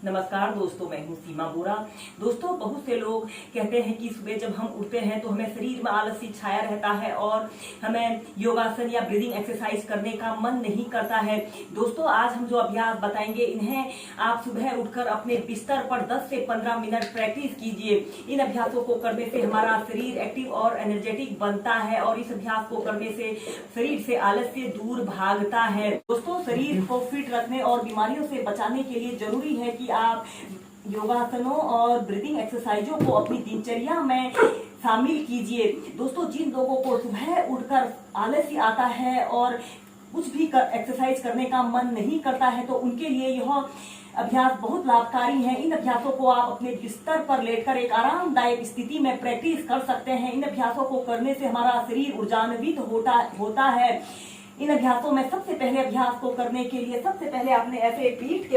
नमस्कार दोस्तों, मैं हूं सीमा बोरा। दोस्तों, बहुत से लोग कहते हैं कि सुबह जब हम उठते हैं तो हमें शरीर में आलस सी छाया रहता है और हमें योगासन या ब्रीदिंग एक्सरसाइज करने का मन नहीं करता है। दोस्तों, आज हम जो अभ्यास बताएंगे इन्हें आप सुबह उठकर अपने बिस्तर पर 10 से 15 मिनट प्रैक्टिस कीजिए। इन अभ्यासों को करने से हमारा शरीर एक्टिव और एनर्जेटिक बनता है और इस अभ्यास को करने से शरीर से आलस्य दूर भागता है। दोस्तों, शरीर को फिट रखने और बीमारियों से बचाने के लिए जरूरी है कि आप योगासनों और ब्रीदिंग एक्सरसाइजों को अपनी दिनचर्या में शामिल कीजिए। दोस्तों, जिन लोगों को सुबह उठकर आलस्य आता है और कुछ भी एक्सरसाइज करने का मन नहीं करता है तो उनके लिए यह अभ्यास बहुत लाभकारी है। इन अभ्यासों को आप अपने बिस्तर पर लेटकर एक आरामदायक स्थिति में प्रैक्टिस कर सकते हैं। इन अभ्यासों को करने से हमारा शरीर ऊर्जान्वित होता है। इन अभ्यासों में सबसे पहले अभ्यास को करने के लिए सबसे पहले आपने ऐसे पीठ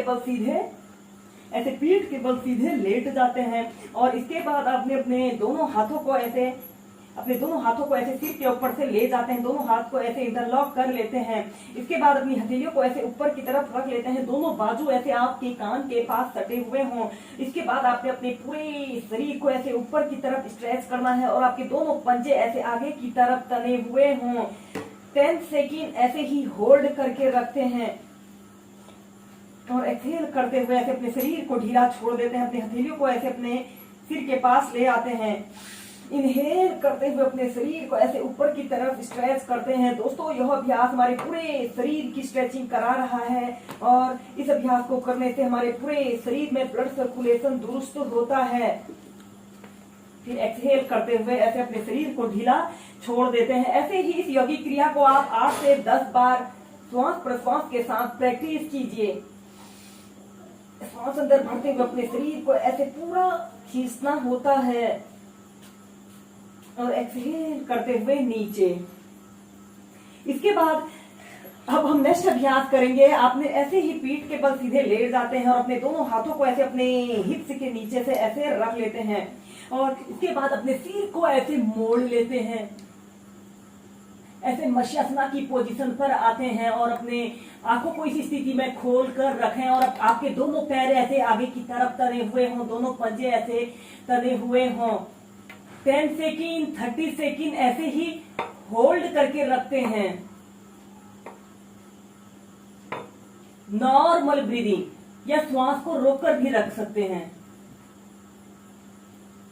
के बल सीधे लेट जाते हैं और इसके बाद आपने अपने दोनों हाथों को ऐसे सिर के ऊपर से ले जाते हैं। दोनों हाथ को ऐसे इंटरलॉक कर लेते हैं। इसके बाद अपनी हथेलियों को ऐसे ऊपर की तरफ रख लेते हैं। दोनों बाजू ऐसे आपके कान के पास सटे हुए हों। इसके बाद आपने अपने पूरे शरीर को ऐसे ऊपर की तरफ स्ट्रेच करना है और आपके दोनों पंजे ऐसे आगे की तरफ तने हुए हों। 10 सेकेंड ऐसे ही होल्ड करके रखते हैं और एक्सहेल करते हुए ऐसे अपने शरीर को ढीला छोड़ देते हैं। अपनी हथेलियों को ऐसे अपने सिर के पास ले आते हैं। इनहेल करते हुए अपने शरीर को ऐसे ऊपर की तरफ स्ट्रेच करते हैं। दोस्तों, यह अभ्यास हमारे पूरे शरीर की स्ट्रेचिंग करा रहा है और इस अभ्यास को करने से हमारे पूरे शरीर में ब्लड सर्कुलेशन दुरुस्त होता है। फिर एक्सहेल करते हुए ऐसे अपने शरीर को ढीला छोड़ देते हैं। ऐसे ही इस योगिक क्रिया को आप 8 से 10 बार श्वास प्रश्वास के साथ प्रैक्टिस कीजिए। श्वास अंदर भरते हुए अपने शरीर को ऐसे पूरा खींचना होता है और एक्सहेल करते हुए नीचे। इसके बाद अब हम नेक्स्ट अभ्यास करेंगे। आपने ऐसे ही पीठ के बल सीधे लेट जाते हैं और अपने दोनों हाथों को ऐसे अपने हिप्स के नीचे से ऐसे रख लेते हैं और इसके बाद अपने सिर को ऐसे मोड़ लेते हैं। ऐसे मत्स्यासना की पोजीशन पर आते हैं और अपने आंखों को इस स्थिति में खोल कर रखें और आपके दोनों पैर ऐसे आगे की तरफ तने हुए हों, दोनों पंजे ऐसे तने हुए हों। 10 सेकेंड 30 सेकेंड ऐसे ही होल्ड करके रखते हैं। नॉर्मल ब्रीदिंग या श्वास को रोककर भी रख सकते हैं।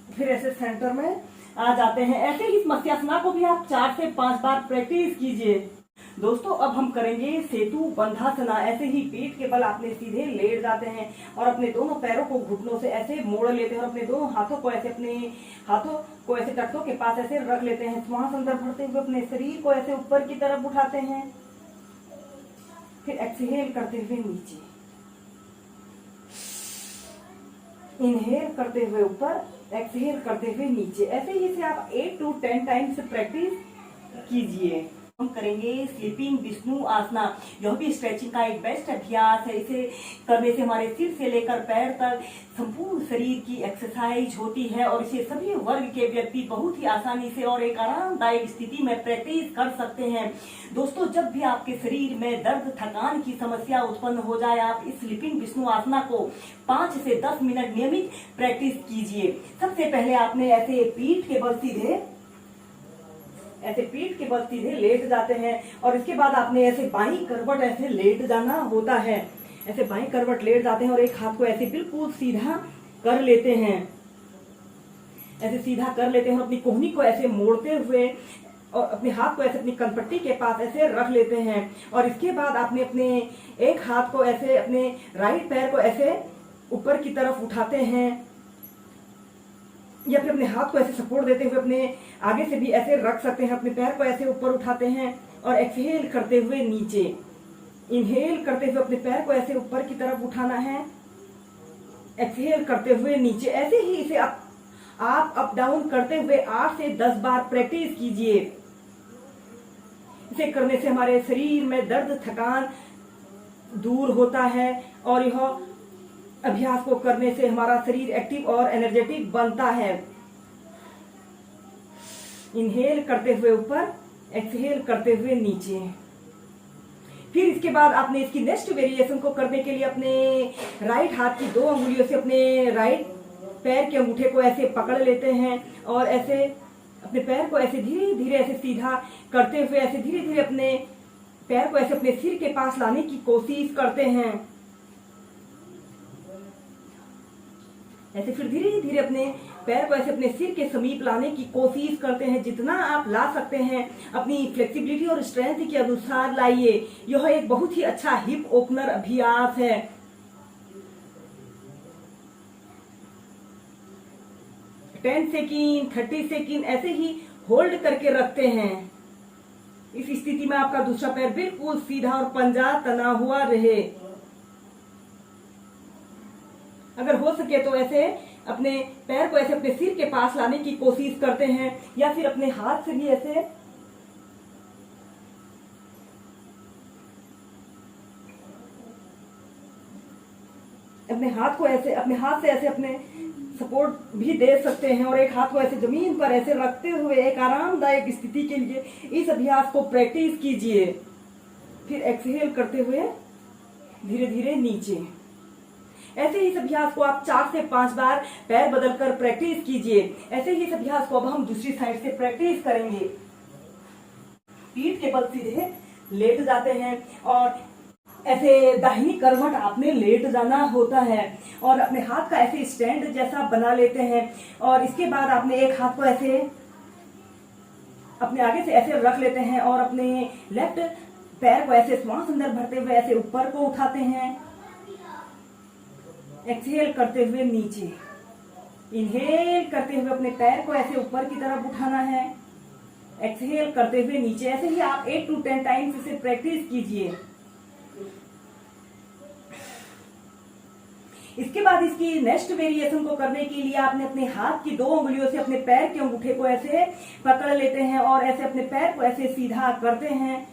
फिर ऐसे सेंटर में आ जाते हैं। ऐसे ही इस मत्स्यासना को भी आप 4 से 5 बार प्रैक्टिस कीजिए। दोस्तों, अब हम करेंगे सेतु बंधासना। ऐसे ही पीठ के बल आपने सीधे लेट जाते हैं और अपने दोनों पैरों को घुटनों से ऐसे मोड़ लेते हैं और अपने दोनों हाथों को ऐसे टखनों के पास ऐसे रख लेते हैं। श्वास अंदर भरते हुए अपने शरीर को ऐसे ऊपर की तरफ उठाते हैं। फिर एक्सहेल करते हुए नीचे, इनहेल करते हुए ऊपर, एक्सहेल करते हुए नीचे। ऐसे ही इसे आप 8 to 10 टाइम्स प्रैक्टिस कीजिए। हम करेंगे स्लीपिंग विष्णु आसना। यह भी स्ट्रेचिंग का एक बेस्ट अभ्यास है। इसे करने से हमारे सिर से लेकर पैर तक संपूर्ण शरीर की एक्सरसाइज होती है और इसे सभी वर्ग के व्यक्ति बहुत ही आसानी से और एक आरामदायक स्थिति में प्रैक्टिस कर सकते हैं। दोस्तों, जब भी आपके शरीर में दर्द थकान की समस्या उत्पन्न हो जाए, आप इस स्लीपिंग विष्णु आसना को 5 से 10 मिनट नियमित प्रैक्टिस कीजिए। सबसे पहले आपने ऐसे पीठ के बल सीधे लेट जाते हैं और इसके बाद आपने ऐसे बाईं करवट ऐसे लेट जाना होता है। ऐसे बाईं करवट लेट जाते हैं और एक हाथ को ऐसे बिल्कुल सीधा कर लेते हैं। ऐसे सीधा कर लेते हैं और अपनी कोहनी को ऐसे मोड़ते हुए और अपने हाथ को ऐसे अपनी कनपट्टी के पास ऐसे रख लेते हैं और इसके बाद आपने अपने एक हाथ को ऐसे अपने राइट पैर को ऐसे ऊपर की तरफ उठाते हैं या फिर अपने हाथ को ऐसे सपोर्ट देते हुए अपने आगे से भी ऐसे रख सकते हैं। अपने पैर को ऐसे ऊपर उठाते हैं और एक्सहेल करते हुए नीचे, इनहेल करते हुए अपने पैर को ऐसे ऊपर की तरफ उठाना है, एक्सहेल करते हुए नीचे। ऐसे ही इसे आप अप डाउन करते हुए 8 से 10 बार प्रैक्टिस कीजिए। इसे करने से हमारे शरीर में दर्द थकान दूर होता है और यह अभ्यास को करने से हमारा शरीर एक्टिव और एनर्जेटिक बनता है। इनहेल करते हुए ऊपर, एक्सहेल करते हुए नीचे। फिर इसके बाद आपने इसकी नेक्स्ट वेरिएशन को करने के लिए अपने राइट हाथ की 2 अंगुलियों से अपने राइट पैर के अंगूठे को ऐसे पकड़ लेते हैं और ऐसे अपने पैर को ऐसे धीरे धीरे ऐसे सीधा करते हुए ऐसे धीरे धीरे अपने पैर को ऐसे अपने सिर के पास लाने की कोशिश करते हैं। ऐसे फिर धीरे धीरे अपने पैर को ऐसे अपने सिर के समीप लाने की कोशिश करते हैं। जितना आप ला सकते हैं अपनी फ्लेक्सिबिलिटी और स्ट्रेंथ के अनुसार लाइए। यह एक बहुत ही अच्छा हिप ओपनर अभ्यास है। टेन सेकेंड 30 सेकेंड ऐसे ही होल्ड करके रखते हैं। इस स्थिति में आपका दूसरा पैर बिल्कुल सीधा और पंजा तना हुआ रहे। अगर हो सके तो ऐसे अपने पैर को ऐसे अपने सिर के पास लाने की कोशिश करते हैं या फिर अपने हाथ से भी ऐसे अपने हाथ को ऐसे अपने हाथ से ऐसे अपने सपोर्ट भी दे सकते हैं और एक हाथ को ऐसे जमीन पर ऐसे रखते हुए एक आरामदायक स्थिति के लिए इस अभ्यास को प्रैक्टिस कीजिए। फिर एक्सहेल करते हुए धीरे धीरे नीचे। ऐसे ही इस अभ्यास को आप 4 से 5 बार पैर बदलकर प्रैक्टिस कीजिए। ऐसे ही इस अभ्यास को अब हम दूसरी साइड से प्रैक्टिस करेंगे। पीठ के बल सीधे लेट जाते हैं और ऐसे दाहिनी करवट आपने लेट जाना होता है और अपने हाथ का ऐसे स्टैंड जैसा बना लेते हैं और इसके बाद आपने एक हाथ को ऐसे अपने आगे से ऐसे रख लेते हैं और अपने लेफ्ट पैर को ऐसे श्वास अंदर भरते हुए ऐसे ऊपर को उठाते हैं। एक्सहेल करते हुए नीचे। इनहेल करते हुए अपने पैर को ऐसे ऊपर की तरफ उठाना है। एक्सहेल करते हुए नीचे। ऐसे ही आप 8 to 10 टाइम्स इसे प्रैक्टिस कीजिए। इसके बाद इसकी नेक्स्ट वेरिएशन को करने के लिए आपने अपने हाथ की 2 उंगलियों से अपने पैर के अंगूठे को ऐसे पकड़ लेते हैं और ऐसे अपने पैर को ऐसे सीधा करते हैं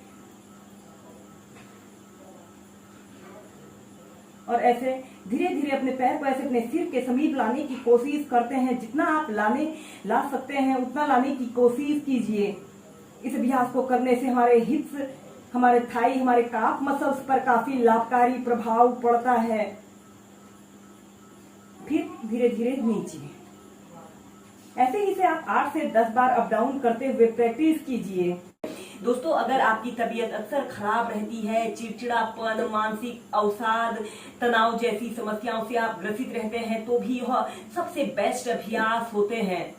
और ऐसे धीरे धीरे अपने पैर को ऐसे अपने सिर के समीप लाने की कोशिश करते हैं। जितना आप ला सकते हैं उतना लाने की कोशिश कीजिए। इस अभ्यास को करने से हमारे हिप्स, हमारे थाई, हमारे काफ मसल्स पर काफी लाभकारी प्रभाव पड़ता है। फिर धीरे धीरे नीचे। ऐसे ही से आप 8 से 10 बार अप डाउन करते हुए प्रैक्टिस कीजिए। दोस्तों, अगर आपकी तबीयत अक्सर खराब रहती है, चिड़चिड़ापन, मानसिक अवसाद, तनाव जैसी समस्याओं से आप ग्रसित रहते हैं तो भी यह सबसे बेस्ट अभ्यास होते हैं।